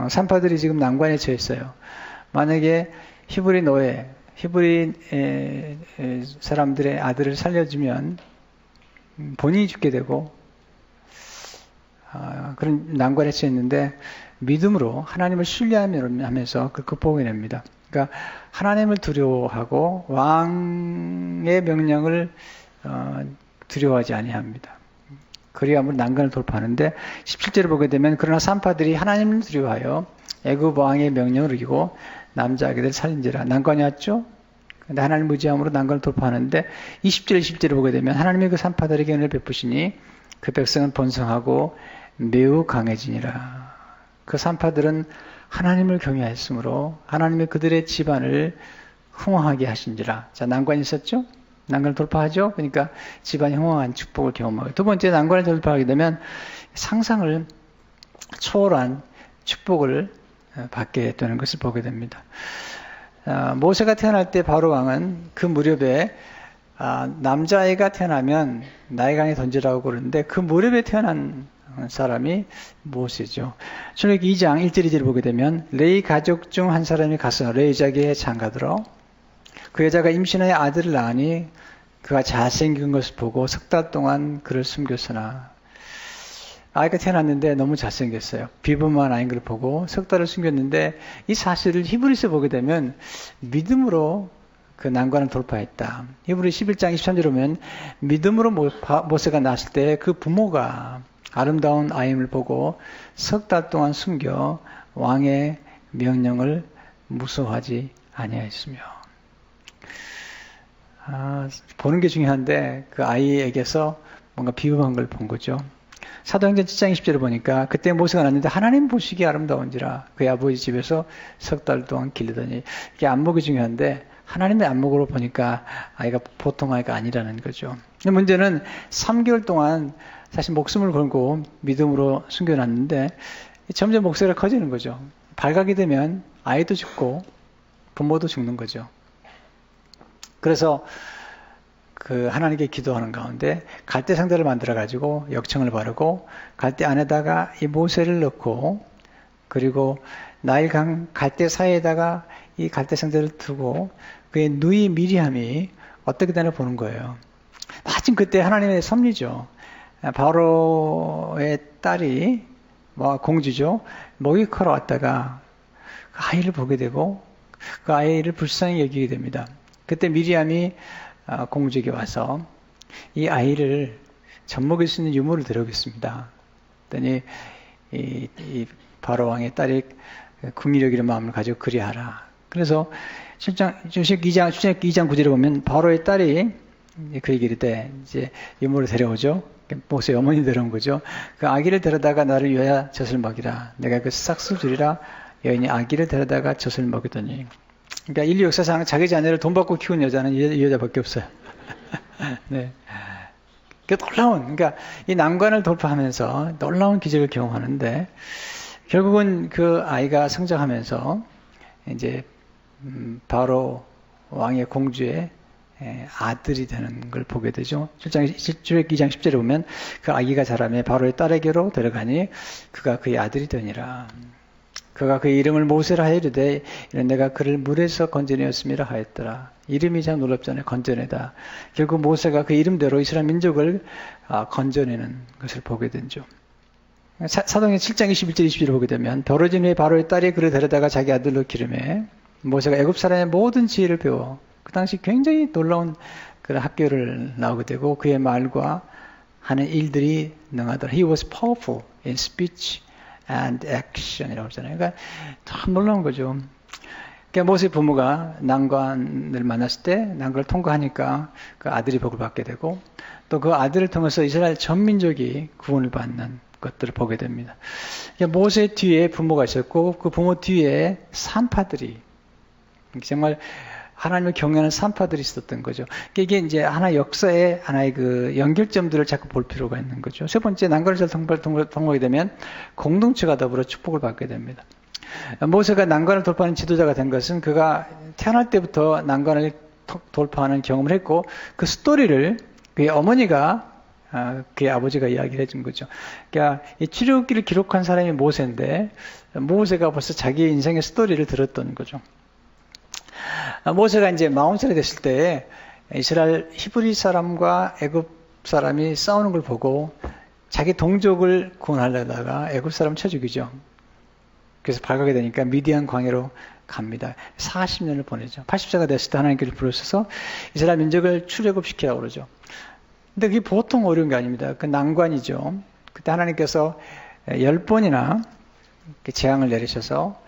산파들이 지금 난관에 처해 있어요. 만약에 히브리 노예, 히브리 사람들의 아들을 살려주면 본인이 죽게 되고 그런 난관에 처했는데 믿음으로 하나님을 신뢰하면서 그걸 극복해냅니다. 그러니까 하나님을 두려워하고 왕의 명령을 두려워하지 아니합니다. 그리함으로 난관을 돌파하는데 17절을 보게 되면 그러나 산파들이 하나님을 두려워하여 애굽 왕의 명령을 어기고 남자 아기들 살린지라. 난관이 왔죠? 근데 하나님 무지함으로 난관을 돌파하는데 20절 20절을 보게 되면 하나님이 그 산파들에게 은혜를 베푸시니 그 백성은 번성하고 매우 강해지니라. 그 산파들은 하나님을 경외하였으므로 하나님이 그들의 집안을 흥왕하게 하신지라. 자, 난관이 있었죠? 난관을 돌파하죠? 그러니까 집안이 흥왕한 축복을 경험하고, 두 번째 난관을 돌파하게 되면 상상을 초월한 축복을 받게 되는 것을 보게 됩니다. 모세가 태어날 때 바로 왕은 그 무렵에 남자아이가 태어나면 나일강에 던지라고 그러는데 그 무렵에 태어난 사람이 모세죠. 출애굽기 2장 1절 2절을 보게 되면 레위 가족 중 한 사람이 가서 레위 자기의 장가들어 그 여자가 임신하여 아들을 낳으니 그가 잘생긴 것을 보고 석 달 동안 그를 숨겼으나, 아이가 태어났는데 너무 잘생겼어요. 비범한 아이인 걸 보고 석 달을 숨겼는데 이 사실을 히브리서에 보게 되면 믿음으로 그 난관을 돌파했다. 히브리 11장 23절에 보면 믿음으로 모세가 낳았을 때 그 부모가 아름다운 아임을 보고 석 달 동안 숨겨 왕의 명령을 무서워하지 아니하였으며. 보는 게 중요한데 그 아이에게서 뭔가 비범한 걸 본 거죠. 사도행전 7장 20절을 보니까 그때 모세가 낳았는데 하나님 보시기에 아름다운지라 그의 아버지 집에서 석 달 동안 기르더니. 이게 안목이 중요한데 하나님의 안목으로 보니까 아이가 보통 아이가 아니라는 거죠. 문제는 3개월 동안 사실 목숨을 걸고 믿음으로 숨겨놨는데 점점 목소리가 커지는 거죠. 발각이 되면 아이도 죽고 부모도 죽는 거죠. 그래서 그 하나님께 기도하는 가운데 갈대 상자를 만들어 가지고 역청을 바르고 갈대 안에다가 이 모세를 넣고 그리고 나일강 갈대 사이에다가 이 갈대 상자를 두고 그의 누이 미리암이 어떻게 되나 보는 거예요. 마침 그때 하나님의 섭리죠. 바로의 딸이 공주죠. 목욕하러 왔다가 그 아이를 보게 되고 그 아이를 불쌍히 여기게 됩니다. 그때 미리암이 공주에게 와서 이 아이를 젖먹일 수 있는 유물을 데려오겠습니다. 그랬더니 이 바로 왕의 딸이 궁리력이라는 마음을 가지고 그리하라. 그래서 출애굽기 2장 9절에 보면 바로의 딸이 그 얘기를 때 이제 유물을 데려오죠. 모세의 어머니 데려온 거죠. 그 아기를 데려다가 나를 위하여 젖을 먹이라. 내가 그 싹쓸 주리라. 여인이 아기를 데려다가 젖을 먹이더니. 그러니까 인류 역사상 자기 자녀를 돈 받고 키운 여자는 이 여자밖에 없어요. 네. 그 놀라운, 그러니까 이 난관을 돌파하면서 놀라운 기적을 경험하는데 결국은 그 아이가 성장하면서 이제 바로 왕의 공주의 아들이 되는 걸 보게 되죠. 출애굽기 2장 10절에 보면 그 아기가 자라매 바로의 딸에게로 데려가니 그가 그의 아들이 되니라. 그가 그의 이름을 모세라 하여 이르되 이는 내가 그를 물에서 건져내었음이라 하였더라. 이름이 참 놀랍잖아요. 건져내다. 결국 모세가 그 이름대로 이스라엘 민족을 건져내는 것을 보게 되죠. 사도행전 7장 21절 22절을 보게 되면 벌어진 후에 바로의 딸이 그를 데려다가 자기 아들로 기르매 모세가 애굽 사람의 모든 지혜를 배워 그 당시 굉장히 놀라운 그런 학교를 나오게 되고 그의 말과 하는 일들이 능하더라. He was powerful in speech and action이라고 하잖아요. 그러니까 참 놀라운 거죠. 그러니까 모세 부모가 난관을 만났을 때 난관을 통과하니까 그 아들이 복을 받게 되고 또 그 아들을 통해서 이스라엘 전 민족이 구원을 받는 것들을 보게 됩니다. 그러니까 모세 뒤에 부모가 있었고 그 부모 뒤에 산파들이 정말 하나님을 경외하는 산파들이 있었던 거죠. 이게 이제 하나의 역사의 하나의 그 연결점들을 자꾸 볼 필요가 있는 거죠. 세 번째, 난관을 잘 통과하게 되면 공동체가 더불어 축복을 받게 됩니다. 모세가 난관을 돌파하는 지도자가 된 것은 그가 태어날 때부터 난관을 돌파하는 경험을 했고 그 스토리를 그의 어머니가 그의 아버지가 이야기를 해준 거죠. 그러니까 이 출애굽기를 기록한 사람이 모세인데 모세가 벌써 자기의 인생의 스토리를 들었던 거죠. 모세가 이제 40살이 됐을 때 이스라엘 히브리 사람과 애굽 사람이 싸우는 걸 보고 자기 동족을 구원하려다가 애굽 사람 쳐 죽이죠. 그래서 발각이 되니까 미디안 광야로 갑니다. 40년을 보내죠. 80세가 됐을 때 하나님께서 부르셔서 이스라엘 민족을 출애굽시키라고 그러죠. 근데 그게 보통 어려운 게 아닙니다. 그 난관이죠. 그때 하나님께서 10번이나 재앙을 내리셔서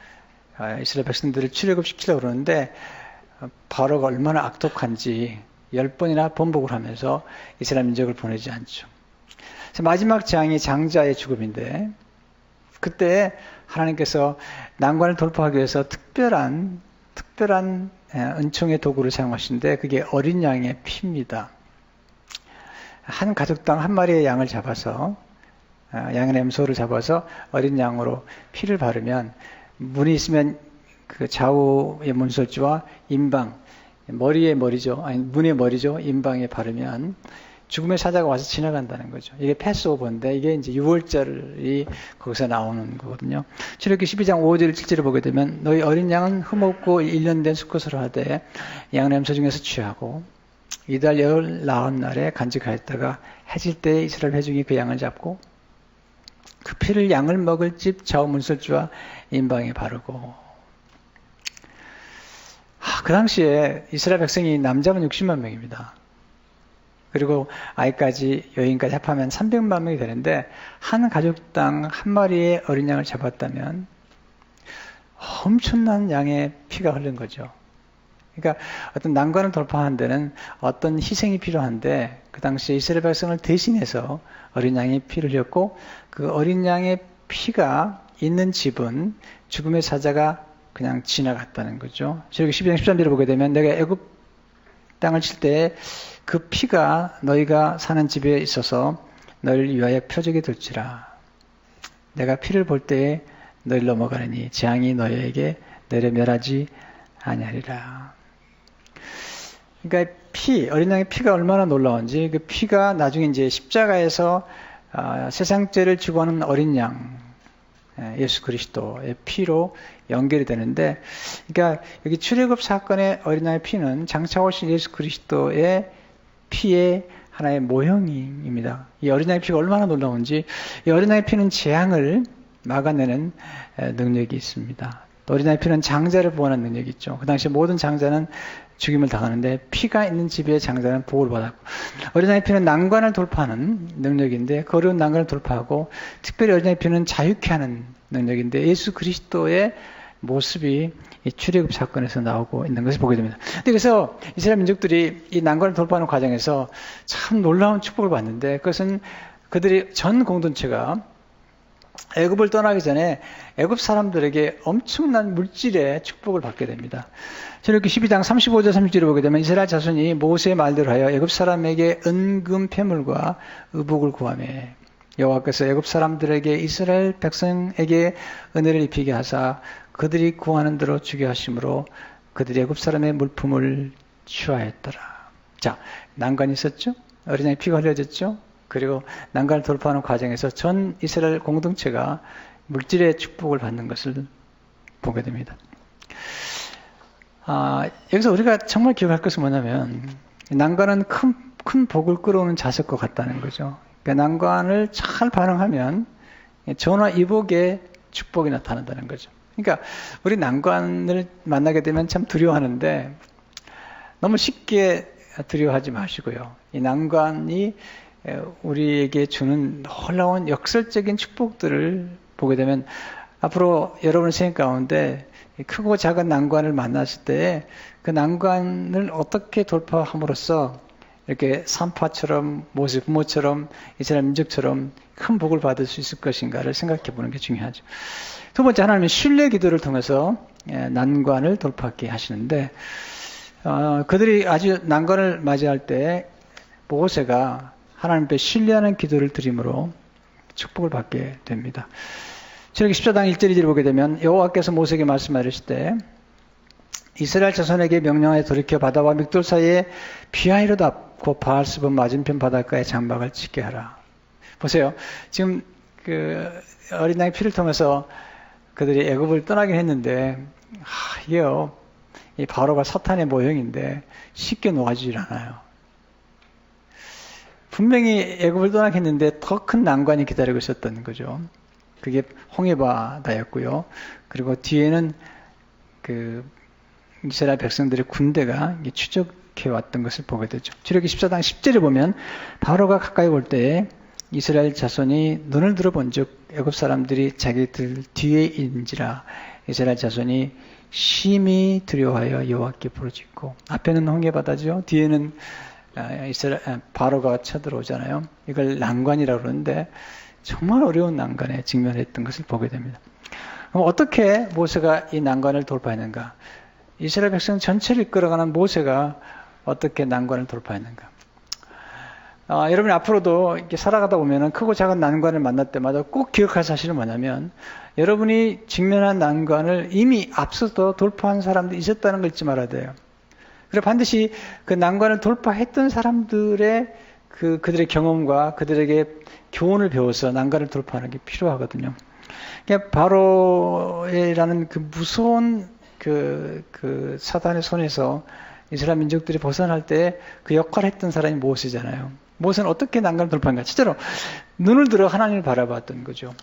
이스라엘 백성들을 출애굽시키려고 그러는데 바로가 얼마나 악독한지 10번이나 번복을 하면서 이스라엘 민족을 보내지 않죠. 마지막 재앙이 장자의 죽음인데 그때 하나님께서 난관을 돌파하기 위해서 특별한 은총의 도구를 사용하시는데 그게 어린 양의 피입니다. 한 가족당 한 마리의 양을 잡아서 양의 냄소를 잡아서 어린 양으로 피를 바르면 문이 있으면 그 좌우의 문설주와 임방 머리의 머리죠. 아니 문의 머리죠. 임방에 바르면 죽음의 사자가 와서 지나간다는 거죠. 이게 패스오버인데 이게 이제 6월절이 거기서 나오는 거거든요. 출애굽기 12장 5절 7절을 보게 되면 너희 어린 양은 흠없고 1년 된 수컷으로 하되 양 냄새 중에서 취하고 이달 19날에 간직하였다가 해질 때 이스라엘 회중이 그 양을 잡고 그 피를 양을 먹을 집 좌우 문설주와 임방에 바르고 그 당시에 이스라엘 백성이 남자만 60만 명입니다. 그리고 아이까지 여인까지 합하면 300만 명이 되는데 한 가족당 한 마리의 어린 양을 잡았다면 엄청난 양의 피가 흐른 거죠. 그러니까 어떤 난관을 돌파하는 데는 어떤 희생이 필요한데 그 당시에 이스라엘 백성을 대신해서 어린 양의 피를 흘렸고 그 어린 양의 피가 있는 집은 죽음의 사자가 그냥 지나갔다는 거죠. 출애굽기 12장 13절을 보게 되면 내가 애굽 땅을 칠 때 그 피가 너희가 사는 집에 있어서 너희를 위하여 표적이 될지라. 내가 피를 볼 때에 너희를 넘어가느니 재앙이 너희에게 내려 멸하지 아니하리라. 그러니까 어린 양의 피가 얼마나 놀라운지 그 피가 나중에 이제 십자가에서 세상 죄를 지고 하는 어린 양 예수 그리스도의 피로 연결이 되는데, 그러니까 여기 출애굽 사건의 어린 양의 피는 장차 오신 예수 그리스도의 피의 하나의 모형입니다. 이 어린 양의 피가 얼마나 놀라운지, 이 어린 양의 피는 재앙을 막아내는 능력이 있습니다. 어린 양의 피는 장자를 보호하는 능력이 있죠. 그 당시 모든 장자는 죽임을 당하는데 피가 있는 집의 장자는 보호를 받았고, 어린 양의 피는 난관을 돌파하는 능력인데 그 어려운 난관을 돌파하고 특별히 어린 양의 피는 자유케 하는 능력인데 예수 그리스도의 모습이 이 출애굽 사건에서 나오고 있는 것을 보게 됩니다. 그래서 이스라엘 민족들이 이 난관을 돌파하는 과정에서 참 놀라운 축복을 받는데 그것은 그들이 전 공동체가 애굽을 떠나기 전에 애굽 사람들에게 엄청난 물질의 축복을 받게 됩니다. 출애굽기 12장 35절 30절을 보게 되면 이스라엘 자손이 모세의 말대로 하여 애굽 사람에게 은금 패물과 의복을 구하며 여호와께서 애굽 사람들에게 이스라엘 백성에게 은혜를 입히게 하사 그들이 구하는 대로 주게 하심으로 그들이 애굽 사람의 물품을 취하였더라. 자, 난관이 있었죠? 어린 양의 피가 흘려졌죠? 그리고 난관을 돌파하는 과정에서 전 이스라엘 공동체가 물질의 축복을 받는 것을 보게 됩니다. 여기서 우리가 정말 기억할 것은 뭐냐면 난관은 큰 복을 끌어오는 자석과 같다는 거죠. 그러니까 난관을 잘 반응하면 전화 이복의 축복이 나타난다는 거죠. 그러니까 우리 난관을 만나게 되면 참 두려워하는데 너무 쉽게 두려워하지 마시고요. 이 난관이 우리에게 주는 놀라운 역설적인 축복들을 보게 되면 앞으로 여러분의 생각 가운데 크고 작은 난관을 만났을 때 그 난관을 어떻게 돌파함으로써 이렇게 산파처럼 모세 부모처럼 이스라엘 민족처럼 큰 복을 받을 수 있을 것인가를 생각해 보는 게 중요하죠. 두 번째, 하나님은 신뢰 기도를 통해서 난관을 돌파하게 하시는데 그들이 아주 난관을 맞이할 때 모세가 하나님 앞에 신뢰하는 기도를 드림으로 축복을 받게 됩니다. 출애굽기 14장 1절 2절을 보게 되면 여호와께서 모세에게 말씀하실 때 이스라엘 자손에게 명령하여 돌이켜 바다와 믹돌 사이에 비하이로답 곧 바알스본 맞은편 바닷가에 장막을 짓게 하라. 보세요. 지금 그 어린 양의 피를 통해서 그들이 애굽을 떠나긴 했는데 이게요. 이 바로가 사탄의 모형인데 쉽게 놓아지질 않아요. 분명히 애굽을 떠나겠는데 더 큰 난관이 기다리고 있었던 거죠. 그게 홍해바다였고요. 그리고 뒤에는 그 이스라엘 백성들의 군대가 추적해 왔던 것을 보게 되죠. 출애굽기 14장 10절에 보면 바로가 가까이 올 때에 이스라엘 자손이 눈을 들어본즉 애굽 사람들이 자기들 뒤에 있는지라 이스라엘 자손이 심히 두려워하여 여호와께 부르짖고 앞에는 홍해바다죠. 뒤에는 바로가 쳐들어오잖아요. 이걸 난관이라고 그러는데 정말 어려운 난관에 직면했던 것을 보게 됩니다. 그럼 어떻게 모세가 이 난관을 돌파했는가? 이스라엘 백성 전체를 이끌어가는 모세가 어떻게 난관을 돌파했는가? 여러분이 앞으로도 이렇게 살아가다 보면은 크고 작은 난관을 만날 때마다 꼭 기억할 사실은 뭐냐면 여러분이 직면한 난관을 이미 앞서서 돌파한 사람들이 있었다는 걸 잊지 말아야 돼요. 그리고 반드시 그 난관을 돌파했던 사람들의 그들의 경험과 그들에게 교훈을 배워서 난관을 돌파하는 게 필요하거든요. 그러니까 바로라는 그 무서운 그 사단의 손에서 이스라엘 민족들이 벗어날 때 그 역할을 했던 사람이 모세잖아요. 모세는 어떻게 난관을 돌파한가? 실제로 눈을 들어 하나님을 바라봤던 거죠.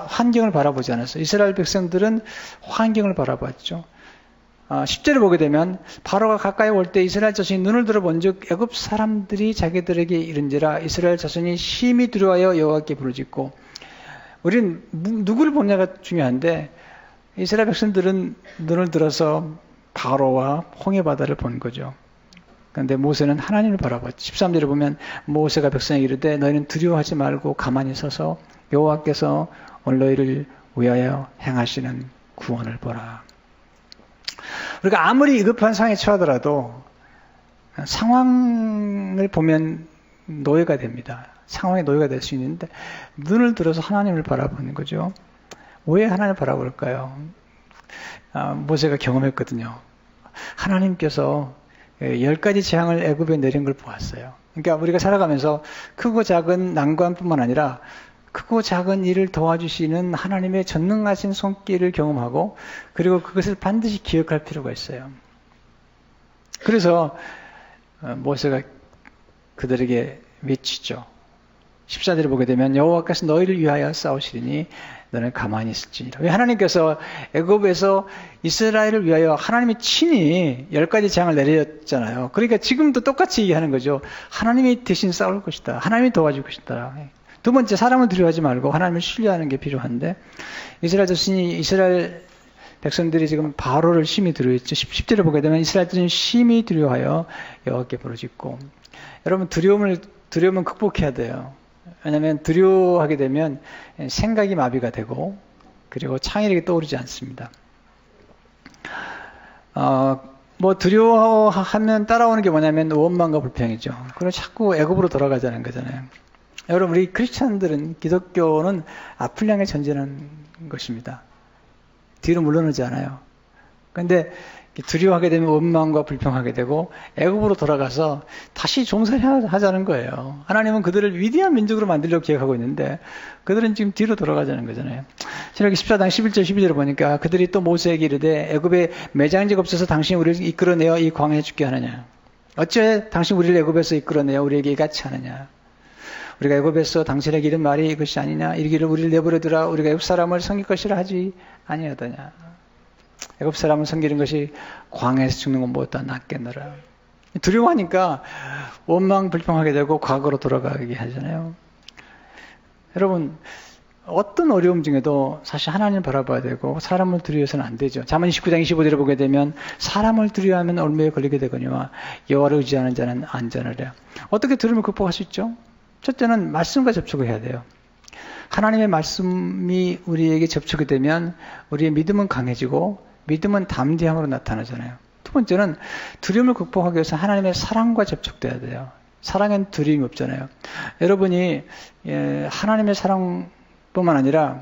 환경을 바라보지 않았어요. 이스라엘 백성들은 환경을 바라봤죠. 10절을 보게 되면 바로가 가까이 올 때 이스라엘 자손이 눈을 들어본즉 애굽 사람들이 자기들에게 이른지라 이스라엘 자손이 심히 두려워하여 여호와께 부르짖고 우리는 누구를 보냐가 중요한데 이스라엘 백성들은 눈을 들어서 바로와 홍해바다를 본 거죠. 그런데 모세는 하나님을 바라봤죠. 13절에 보면 모세가 백성에게 이르되 너희는 두려워하지 말고 가만히 서서 여호와께서 오늘 너희를 위하여 행하시는 구원을 보라. 우리가 아무리 위급한 상황에 처하더라도 상황을 보면 노예가 됩니다. 상황에 노예가 될 수 있는데 눈을 들어서 하나님을 바라보는 거죠. 왜 하나님을 바라볼까요? 모세가 경험했거든요. 하나님께서 10가지 재앙을 애굽에 내린 걸 보았어요. 그러니까 우리가 살아가면서 크고 작은 난관뿐만 아니라 크고 작은 일을 도와주시는 하나님의 전능하신 손길을 경험하고 그리고 그것을 반드시 기억할 필요가 있어요. 그래서 모세가 그들에게 외치죠. 14절을 보게 되면 여호와께서 너희를 위하여 싸우시리니 너는 가만히 있을지니라. 왜 하나님께서 애굽에서 이스라엘을 위하여 하나님이 친히 10가지 재앙을 내렸잖아요. 그러니까 지금도 똑같이 얘기하는 거죠. 하나님이 대신 싸울 것이다. 하나님이 도와줄 것이다. 두 번째, 사람을 두려워하지 말고 하나님을 신뢰하는 게 필요한데 이스라엘 백성들이 지금 바로를 심히 두려워했죠. 10절을 보게 되면 이스라엘들은 심히 두려워하여 여호와께 부르짖고 여러분 두려움은 극복해야 돼요. 왜냐하면 두려워하게 되면 생각이 마비가 되고 그리고 창의력이 떠오르지 않습니다. 두려워하면 따라오는 게 뭐냐면 원망과 불평이죠. 그리고 자꾸 애굽으로 돌아가자는 거잖아요. 여러분 우리 크리스찬들은 기독교는 앞을 향해 전진하는 것입니다. 뒤로 물러나지 않아요. 그런데 두려워하게 되면 원망과 불평하게 되고 애굽으로 돌아가서 다시 종살이 하자는 거예요. 하나님은 그들을 위대한 민족으로 만들려고 계획하고 있는데 그들은 지금 뒤로 돌아가자는 거잖아요. 신명기 14장 11절 12절을 보니까 그들이 또 모세에게 이르되 애굽에 매장지가 없어서 당신이 우리를 이끌어내어 이 광야에 죽게 하느냐. 어째 당신 우리를 애굽에서 이끌어내어 우리에게 이같이 하느냐. 우리가 애굽에서 당신에게 이른 말이 이것이 아니냐. 이르기를 우리를 내버려두라. 우리가 애굽 사람을 섬길 것이라 하지 아니하더냐. 애굽 사람을 섬기는 것이 광야에서 죽는 것보다 낫겠노라. 두려워하니까 원망 불평하게 되고 과거로 돌아가게 하잖아요. 여러분 어떤 어려움 중에도 사실 하나님을 바라봐야 되고 사람을 두려워해서는 안 되죠. 잠언 29장 25절을 보게 되면 사람을 두려워하면 얼매에 걸리게 되거니와 여호와를 의지하는 자는 안전하리라. 어떻게 두려움을 극복할 수 있죠? 첫째는 말씀과 접촉을 해야 돼요. 하나님의 말씀이 우리에게 접촉이 되면 우리의 믿음은 강해지고 믿음은 담대함으로 나타나잖아요. 두 번째는 두려움을 극복하기 위해서 하나님의 사랑과 접촉돼야 돼요. 사랑엔 두려움이 없잖아요. 여러분이 하나님의 사랑뿐만 아니라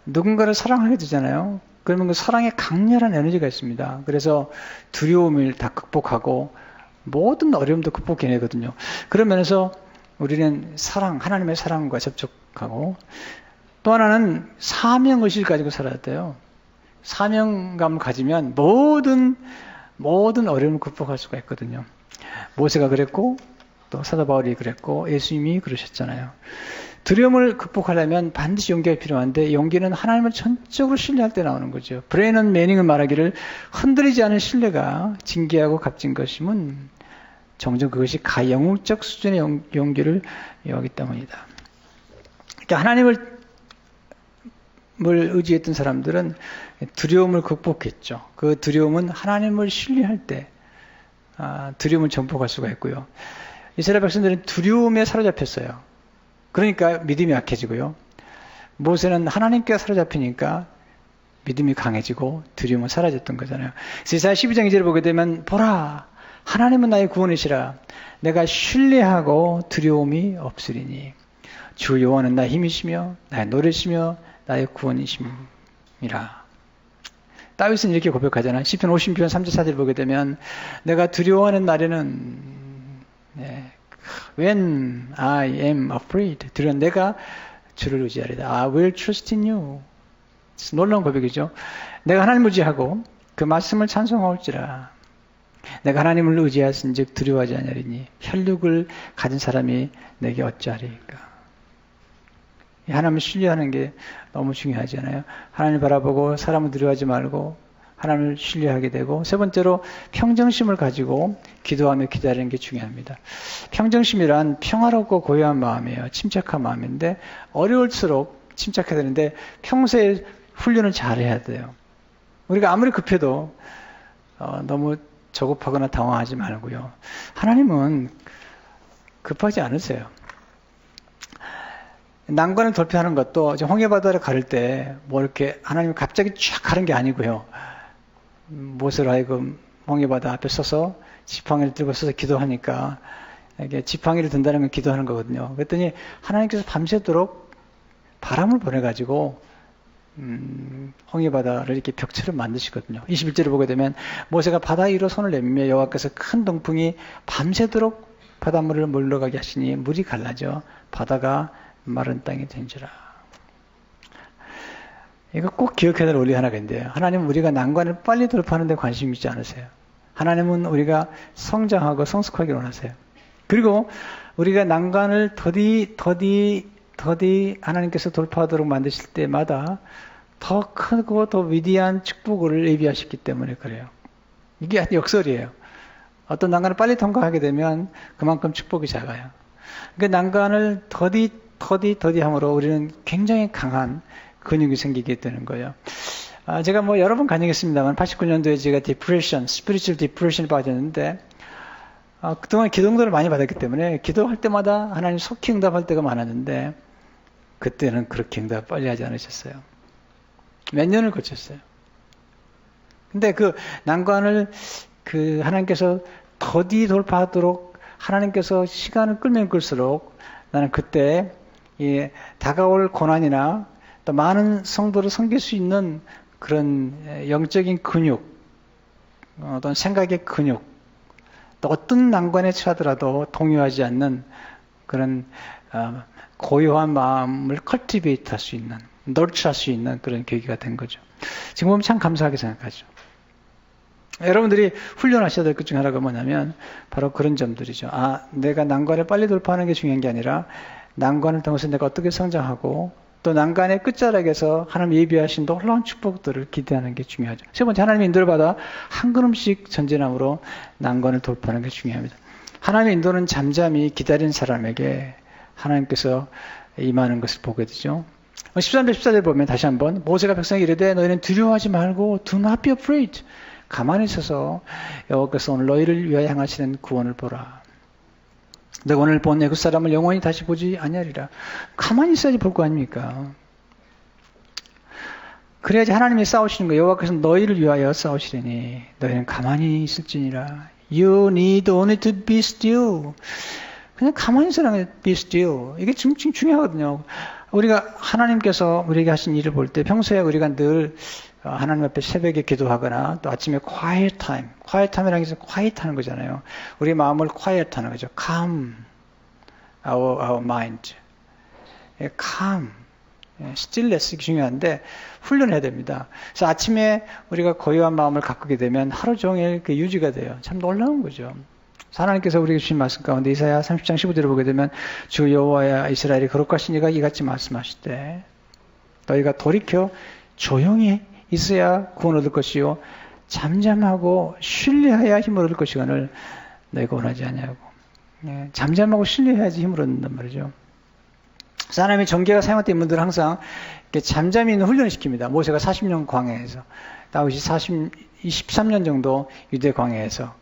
누군가를 사랑하게 되잖아요. 그러면 그 사랑에 강렬한 에너지가 있습니다. 그래서 두려움을 다 극복하고 모든 어려움도 극복해내거든요. 그런 면에서 우리는 하나님의 사랑과 접촉하고 또 하나는 사명의식을 가지고 살아야 돼요. 사명감을 가지면 모든 어려움을 극복할 수가 있거든요. 모세가 그랬고 또 사도 바울이 그랬고 예수님이 그러셨잖아요. 두려움을 극복하려면 반드시 용기가 필요한데 용기는 하나님을 전적으로 신뢰할 때 나오는 거죠. 브레이넌 매닝은 말하기를 흔들리지 않은 신뢰가 진귀하고 값진 것임은 종종 그것이 가영웅적 수준의 용기를 요하기 때문이다. 그러니까 하나님을 의지했던 사람들은 두려움을 극복했죠. 그 두려움은 하나님을 신뢰할 때 두려움을 정복할 수가 있고요. 이스라엘 백성들은 두려움에 사로잡혔어요. 그러니까 믿음이 약해지고요. 모세는 하나님께 사로잡히니까 믿음이 강해지고 두려움은 사라졌던 거잖아요. 그래서 이사야 12장 2절을 보게 되면 보라 하나님은 나의 구원이시라 내가 신뢰하고 두려움이 없으리니 주 여호와는 나의 힘이시며 나의 노래시며 나의 구원이심이라. 다윗은 이렇게 고백하잖아요. 시편 50편 3절 4절 보게 되면 내가 두려워하는 날에는 When I am afraid 두려운 내가 주를 의지하리다. I will trust in you. 놀라운 고백이죠. 내가 하나님을 의지하고 그 말씀을 찬송하올지라. 내가 하나님을 의지하신즉 두려워하지 아니하리니 혈육을 가진 사람이 내게 어찌하리까. 하나님을 신뢰하는 게 너무 중요하잖아요. 하나님을 바라보고 사람을 두려워하지 말고 하나님을 신뢰하게 되고 세 번째로 평정심을 가지고 기도하며 기다리는 게 중요합니다. 평정심이란 평화롭고 고요한 마음이에요. 침착한 마음인데 어려울수록 침착해야 되는데 평소에 훈련을 잘해야 돼요. 우리가 아무리 급해도 너무 조급하거나 당황하지 말고요. 하나님은 급하지 않으세요. 난관을 돌파하는 것도 홍해바다를 가를 때 뭐 이렇게 하나님이 갑자기 쫙 가는 게 아니고요. 모세로 하여금 홍해바다 앞에 서서 지팡이를 들고 서서 기도하니까 이게 지팡이를 든다는 건 기도하는 거거든요. 그랬더니 하나님께서 밤새도록 바람을 보내가지고 홍해바다를 이렇게 벽처럼 만드시거든요. 21절을 보게 되면 모세가 바다 위로 손을 내밀며 여호와께서 큰 동풍이 밤새도록 바닷물을 물러가게 하시니 물이 갈라져 바다가 마른 땅이 된지라. 이거 꼭 기억해야 될 원리 하나가 있는데요. 하나님은 우리가 난관을 빨리 돌파하는 데 관심이 있지 않으세요. 하나님은 우리가 성장하고 성숙하기를 원하세요. 그리고 우리가 난관을 더디 하나님께서 돌파하도록 만드실 때마다 더 크고 더 위대한 축복을 예비하셨기 때문에 그래요. 이게 역설이에요. 어떤 난관을 빨리 통과하게 되면 그만큼 축복이 작아요. 그 난관을 더디 함으로 우리는 굉장히 강한 근육이 생기게 되는 거예요. 제가 뭐 여러 번 간증했습니다만 89년도에 제가 spiritual depression에 빠졌는데 그동안 기도응답을 많이 받았기 때문에 기도할 때마다 하나님 속히 응답할 때가 많았는데 그때는 그렇게 응답 빨리 하지 않으셨어요. 몇 년을 거쳤어요. 근데 그 난관을 하나님께서 더디 돌파하도록 하나님께서 시간을 끌면 끌수록 나는 그때 다가올 고난이나 또 많은 성도를 섬길 수 있는 그런 영적인 근육, 어떤 생각의 근육, 또 어떤 난관에 처하더라도 동요하지 않는 그런 고요한 마음을 컬티베이트 할 수 있는, 널치할 수 있는 그런 계기가 된 거죠. 지금 보면 참 감사하게 생각하죠. 여러분들이 훈련하셔야 될 것 중에 하나가 뭐냐면 바로 그런 점들이죠. 내가 난관을 빨리 돌파하는 게 중요한 게 아니라 난관을 통해서 내가 어떻게 성장하고 또 난간의 끝자락에서 하나님 예비하신 놀라운 축복들을 기대하는 게 중요하죠. 세 번째, 하나님의 인도를 받아 한 걸음씩 전진함으로 난관을 돌파하는 게 중요합니다. 하나님의 인도는 잠잠히 기다리는 사람에게 하나님께서 임하는 것을 보게 되죠. 13절 14절 보면 다시 한번 모세가 백성에게 이르되 너희는 두려워하지 말고 do not be afraid. 가만히 있어서 여호와께서 오늘 너희를 위하여 행하시는 구원을 보라. 내가 오늘 본 애굽 사람을 영원히 다시 보지 아니하리라. 가만히 있어야지 볼 거 아닙니까? 그래야지 하나님이 싸우시는 거예요. 여호와께서 너희를 위하여 싸우시려니 너희는 가만히 있을지니라. You need only to be still. 그냥 가만히 있으라는 be still. 이게 중요하거든요. 우리가 하나님께서 우리에게 하신 일을 볼 때 평소에 우리가 늘 하나님 앞에 새벽에 기도하거나 또 아침에 quiet time이라는 게 quiet 하는 거잖아요. 우리 마음을 quiet 하는 거죠. calm our mind. calm, stillness 중요한데 훈련해야 됩니다. 그래서 아침에 우리가 고요한 마음을 가꾸게 되면 하루 종일 그 유지가 돼요. 참 놀라운 거죠. 하나님께서 우리에게 주신 말씀 가운데 이사야 30장 15절을 보게 되면 주 여호와야 이스라엘이 거룩하신 이가 이같이 말씀하시되 너희가 돌이켜 조용히 있어야 구원 얻을 것이요 잠잠하고 신뢰해야 힘을 얻을 것이거늘 너희가 원하지 않냐고. 잠잠하고 신뢰해야지 힘을 얻는단 말이죠. 하나님의 전개가 사용할 때 인물들은 항상 잠잠히 있는 훈련을 시킵니다. 모세가 40년 광야에서 다윗이 23년 정도 유대 광야에서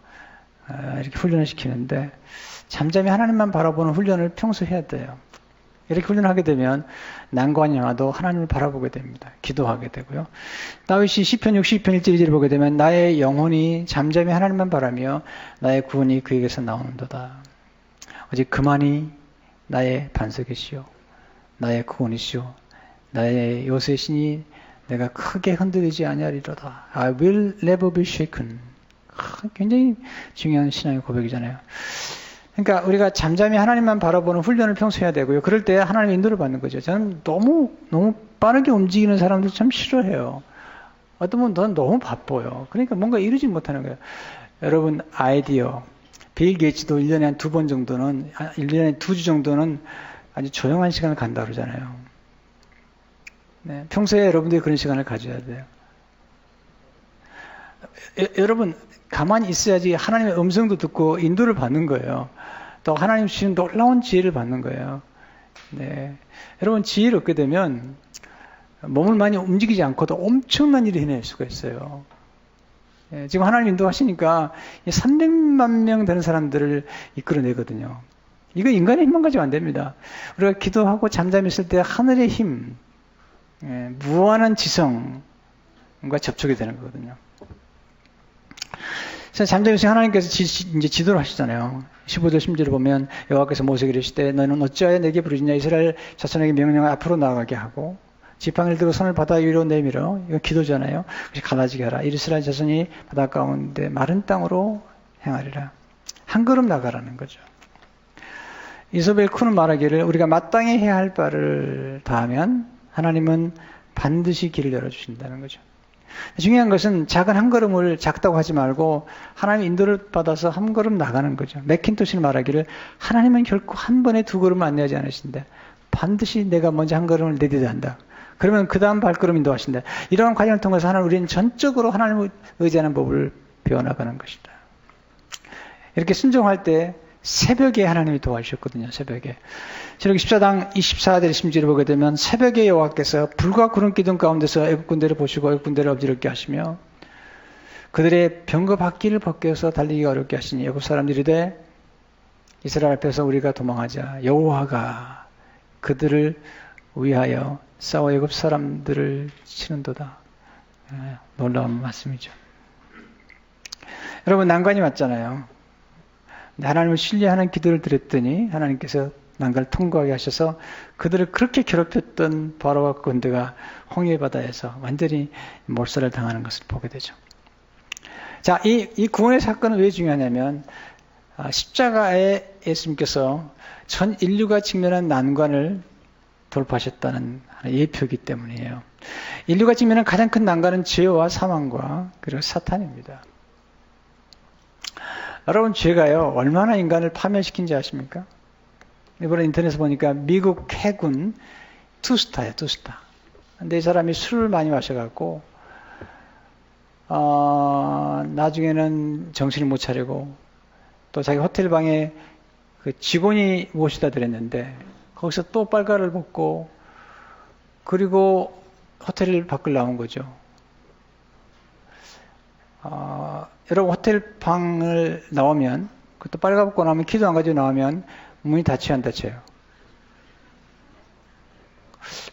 이렇게 훈련을 시키는데 잠잠히 하나님만 바라보는 훈련을 평소 해야 돼요. 이렇게 훈련하게 되면 난관이 와도 하나님을 바라보게 됩니다. 기도하게 되고요. 다윗이 시편 62편 1절 2절을 보게 되면 나의 영혼이 잠잠히 하나님만 바라며 나의 구원이 그에게서 나오는도다. 오직 그만이 나의 반석이시오. 나의 구원이시오. 나의 요새시니 내가 크게 흔들리지 아니하리로다. I will never be shaken. 굉장히 중요한 신앙의 고백이잖아요. 그러니까 우리가 잠잠히 하나님만 바라보는 훈련을 평소 해야 되고요. 그럴 때 하나님의 인도를 받는 거죠. 저는 너무 빠르게 움직이는 사람들 참 싫어해요. 어떤 분은 넌 너무 바빠요. 그러니까 뭔가 이루지 못하는 거예요. 여러분 아이디어. 빌 게이츠도 1년에 한 2번 정도는 1년에 2주 정도는 아주 조용한 시간을 간다 그러잖아요. 네, 평소에 여러분들이 그런 시간을 가져야 돼요. 여러분 가만히 있어야지 하나님의 음성도 듣고 인도를 받는 거예요. 또 하나님 주시는 놀라운 지혜를 받는 거예요. 네, 여러분 지혜를 얻게 되면 몸을 많이 움직이지 않고도 엄청난 일을 해낼 수가 있어요. 네, 지금 하나님 인도하시니까 300만 명 되는 사람들을 이끌어내거든요. 이거 인간의 힘만 가지고 안 됩니다. 우리가 기도하고 잠잠히 있을 때 하늘의 힘, 무한한 지성과 접촉이 되는 거거든요. 그래서 잠잠히 있을 때 하나님께서 이제 지도를 하시잖아요. 15절 16절을 보면 여호와께서 모세에게 이르시되 너는 어찌하여 내게 부르짖냐 이스라엘 자손에게 명령을 앞으로 나아가게 하고 지팡이를 들고 손을 바다 위로 내밀어 이거 기도잖아요. 그래서 갈라지게 하라. 이스라엘 자손이 바다 가운데 마른 땅으로 행하리라. 한 걸음 나가라는 거죠. 이소벨 쿠는 말하기를 우리가 마땅히 해야 할 바를 다하면 하나님은 반드시 길을 열어주신다는 거죠. 중요한 것은 작은 한 걸음을 작다고 하지 말고 하나님의 인도를 받아서 한 걸음 나가는 거죠. 맥킨토시는 말하기를 하나님은 결코 한 번에 2걸음을 안내하지 않으신다. 반드시 내가 먼저 한 걸음을 내딛어야 한다. 그러면 그 다음 발걸음 인도하신다. 이러한 과정을 통해서 우리는 전적으로 하나님을 의지하는 법을 배워나가는 것이다. 이렇게 순종할 때 새벽에 하나님이 도와주셨거든요. 새벽에. 저렇게 14장 24절 20절을 보게 되면 새벽에 여호와께서 불과 구름 기둥 가운데서 애국 군대를 보시고 애국 군대를 엎드렸게 하시며 그들의 병거 바퀴를 벗겨서 달리기가 어렵게 하시니 애국 사람들이 이르되 이스라엘 앞에서 우리가 도망하자 여호와가 그들을 위하여 싸워 애국 사람들을 치는도다. 놀라운 말씀이죠. 여러분 난관이 왔잖아요. 하나님을 신뢰하는 기도를 드렸더니 하나님께서 난관을 통과하게 하셔서 그들을 그렇게 괴롭혔던 바로와 군대가 홍해 바다에서 완전히 몰살을 당하는 것을 보게 되죠. 자, 이 구원의 사건은 왜 중요하냐면 십자가에 예수님께서 전 인류가 직면한 난관을 돌파하셨다는 예표이기 때문이에요. 인류가 직면한 가장 큰 난관은 죄와 사망과 그리고 사탄입니다. 여러분 죄가요 얼마나 인간을 파멸시킨지 아십니까? 이번에 인터넷에 보니까 미국 해군 투스타예요. 투스타. 근데 이 사람이 술을 많이 마셔갖고 나중에는 정신을 못 차리고 또 자기 호텔 방에 그 직원이 모시다 드렸는데 거기서 또 빨가를 벗고 그리고 호텔 밖을 나온 거죠. 여러분 호텔 방을 나오면 그것도 빨가벗고 나오면 키도 안 가지고 나오면 문이 닫혀야 안 닫혀요?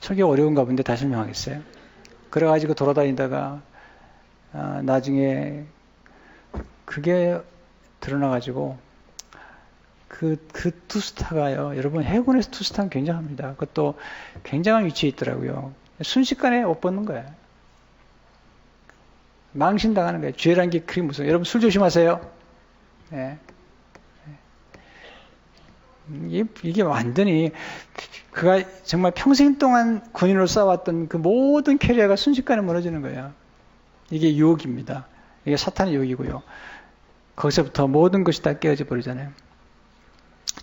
설교 어려운가 본데 다시 설명하겠어요. 그래가지고 돌아다니다가 나중에 그게 드러나가지고 그 투스타가요, 여러분, 해군에서 투스타는 굉장합니다. 그것도 굉장한 위치에 있더라고요. 순식간에 옷 벗는 거예요. 망신당하는 거예요. 죄란 게 그리 무서워요. 여러분, 술 조심하세요. 네. 이게 완전히, 그가 정말 평생 동안 군인으로 싸웠던 그 모든 캐리어가 순식간에 무너지는 거예요. 이게 유혹입니다. 이게 사탄의 유혹이고요. 거기서부터 모든 것이 다 깨어져 버리잖아요.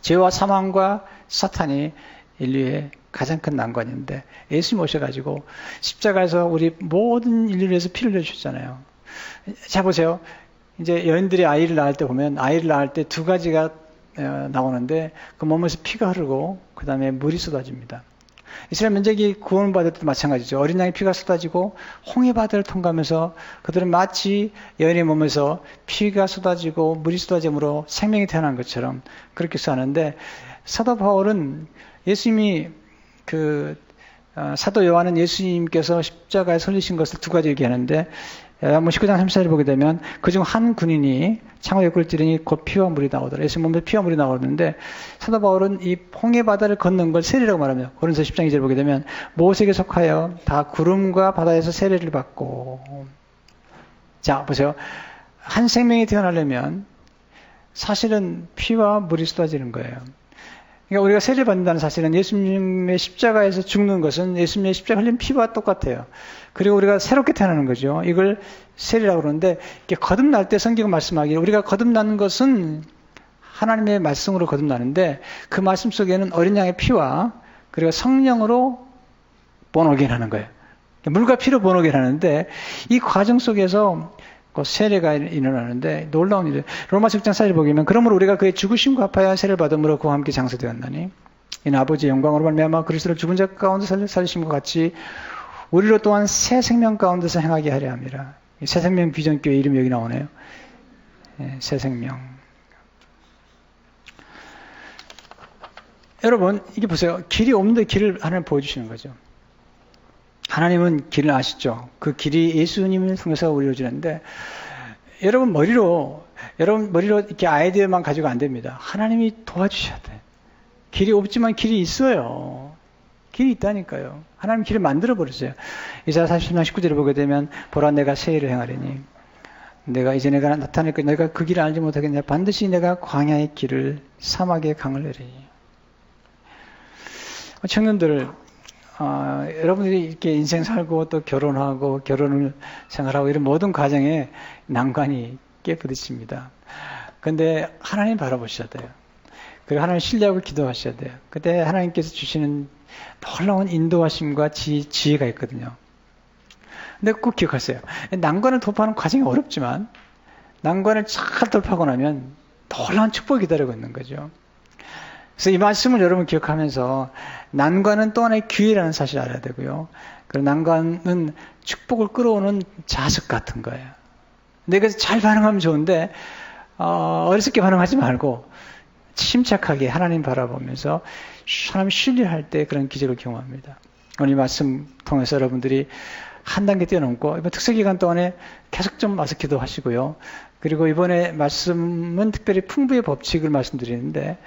죄와 사망과 사탄이 인류의 가장 큰 난관인데, 예수님 오셔가지고 십자가에서 우리 모든 인류를 위해서 피를 흘려주셨잖아요. 자, 보세요. 이제 여인들이 아이를 낳을 때 보면, 아이를 낳을 때 두 가지가 나오는데, 그 몸에서 피가 흐르고 그 다음에 물이 쏟아집니다. 이스라엘 민족이 구원받을 때도 마찬가지죠. 어린 양의 피가 쏟아지고 홍해 바다를 통과하면서 그들은 마치 여인의 몸에서 피가 쏟아지고 물이 쏟아짐으로 생명이 태어난 것처럼 그렇게 사는데, 사도 바울은 예수님이 사도 요한은 예수님께서 십자가에 설리신 것을 두 가지 얘기하는데, 한번 19장 34절을 보게 되면 그중 한 군인이 창호에 꿀 찌르니 곧 피와 물이 나오더라. 예수님 몸에 피와 물이 나오는데, 사도 바울은 이 홍해 바다를 걷는 걸 세례라고 말하며, 고린도서 10장 2절 보게 되면 모세에게 속하여 다 구름과 바다에서 세례를 받고. 자, 보세요. 한 생명이 태어나려면 사실은 피와 물이 쏟아지는 거예요. 그러니까 우리가 세례를 받는다는 사실은 예수님의 십자가에서 죽는 것은 예수님의 십자가 흘린 피와 똑같아요. 그리고 우리가 새롭게 태어나는 거죠. 이걸 세례라고 그러는데, 이렇게 거듭날 때 성경은 말씀하기를 우리가 거듭나는 것은 하나님의 말씀으로 거듭나는데, 그 말씀 속에는 어린 양의 피와 그리고 성령으로 본어게인 하는 거예요. 물과 피로 본어게인 하는데, 이 과정 속에서 세례가 일어나는데 놀라운 일이에요. 로마서 6장 4절 보게 되면, 그러므로 우리가 그의 죽으심과 합하여 세례를 받음으로 그와 함께 장사되었나니 이는 아버지의 영광으로 말미암아 그리스도를 죽은 자 가운데 살리심과 같이 우리로 또한 새 생명 가운데서 행하게 하려 함이라. 새 생명 비전교회 이름이 여기 나오네요. 네, 새 생명. 여러분, 이게 보세요. 길이 없는데 길을 하나님 보여주시는 거죠. 하나님은 길을 아시죠? 그 길이 예수님을 통해서 이루어지는데, 여러분 머리로 이렇게 아이디어만 가지고 안 됩니다. 하나님이 도와주셔야 돼. 길이 없지만 길이 있어요. 길이 있다니까요. 하나님 길을 만들어 버렸어요. 이사야 40장 19절을 보게 되면, 보라 내가 새 일을 행하리니 이제 내가 나타낼 거, 내가 그 길을 알지 못하겠냐. 반드시 내가 광야의 길을 사막의 강을 내리니. 청년들, 여러분들이 이렇게 인생 살고 또 결혼하고 결혼을 생활하고 이런 모든 과정에 난관이 꽤 부딪힙니다. 근데 하나님 바라보셔야 돼요. 그리고 하나님 신뢰하고 기도하셔야 돼요. 그때 하나님께서 주시는 놀라운 인도하심과 지혜가 있거든요. 근데 꼭 기억하세요. 난관을 돌파하는 과정이 어렵지만 난관을 잘 돌파하고 나면 놀라운 축복이 기다리고 있는 거죠. 그래서 이 말씀을 여러분 기억하면서, 난관은 또 하나의 기회라는 사실을 알아야 되고요. 그리고 난관은 축복을 끌어오는 자석 같은 거예요. 내가 잘 반응하면 좋은데 어리석게 반응하지 말고 침착하게 하나님 바라보면서 하나님 신뢰할 때 그런 기적을 경험합니다. 오늘 이 말씀 통해서 여러분들이 한 단계 뛰어넘고, 이번 특세 기간 동안에 계속 좀 와서 기도하시고요. 그리고 이번에 말씀은 특별히 풍부의 법칙을 말씀드리는데,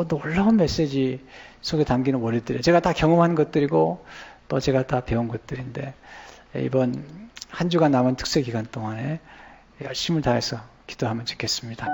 놀라운 메시지 속에 담기는 원리들이에요. 제가 다 경험한 것들이고 또 제가 다 배운 것들인데, 이번 한 주간 남은 특세 기간 동안에 열심을 다해서 기도하면 좋겠습니다.